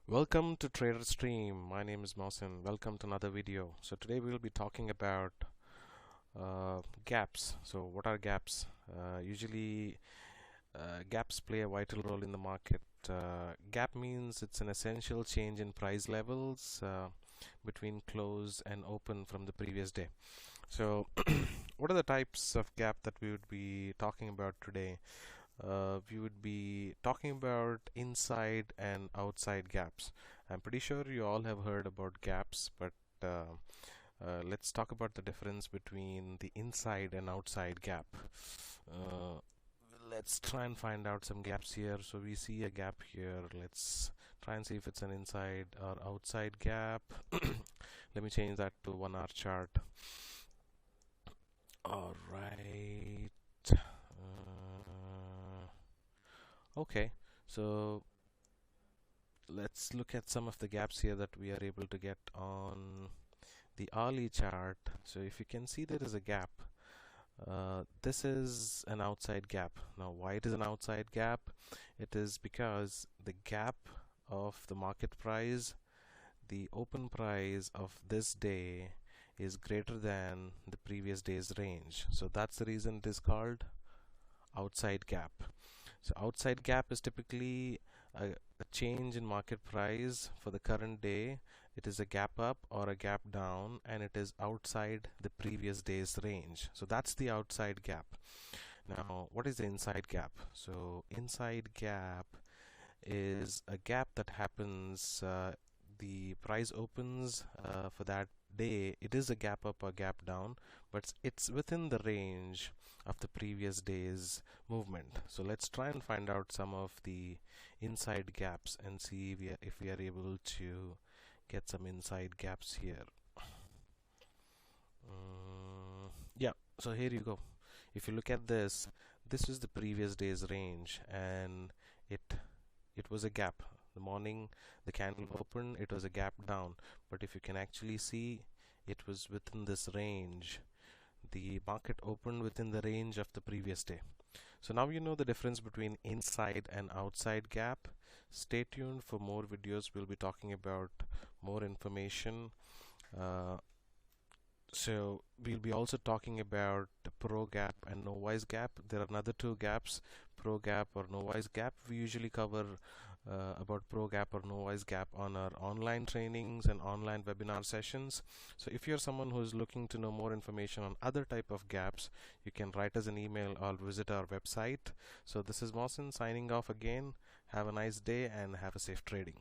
Welcome to Trader Stream. My name is Mohsin. Welcome to another video. So today we will be talking about gaps. So what are gaps? Usually gaps play a vital role in the market. Gap means it's an essential change in price levels between close and open from the previous day. So what are the types of gap that we would be talking about today? We would be talking about inside and outside gaps. I'm pretty sure you all have heard about gaps, but let's talk about the difference between the inside and outside gap. Uh, let's try and find out some gaps here. So we see a gap here. Let's try and see if it's an inside or outside gap. Let me change that to 1 hour chart. All right. Okay, so let's look at some of the gaps here that we are able to get on the hourly chart. So if you can see, there is a gap. This is an outside gap. Now, why it is an outside gap? It is because the gap of the market price, the open price of this day, is greater than the previous day's range. So that's the reason it is called outside gap. So outside gap is typically a change in market price for the current day. It is a gap up or a gap down, and it is outside the previous day's range. So that's the outside gap. Now, what is the inside gap? So inside gap is a gap that happens, the price opens for that day. It is a gap up or gap down, but it's within the range of the previous day's movement. So let's try and find out some of the inside gaps and see if we are able to get some inside gaps here. Yeah, so here you go. If you look at this, this is the previous day's range, and it was a gap. The morning the candle opened, it was a gap down, but if you can actually see, it was within this range. The market opened within the range of the previous day. So now you know the difference between inside and outside gap. Stay tuned for more videos. We'll be talking about more information. So we'll be also talking about the pro gap and no wise gap. There are another two gaps, pro gap or no wise gap. We usually cover about pro gap or no wise gap on our online trainings and online webinar sessions. So if you're someone who is looking to know more information on other type of gaps, you can write us an email or visit our website. So this is Mohsin signing off again. Have a nice day and have a safe trading.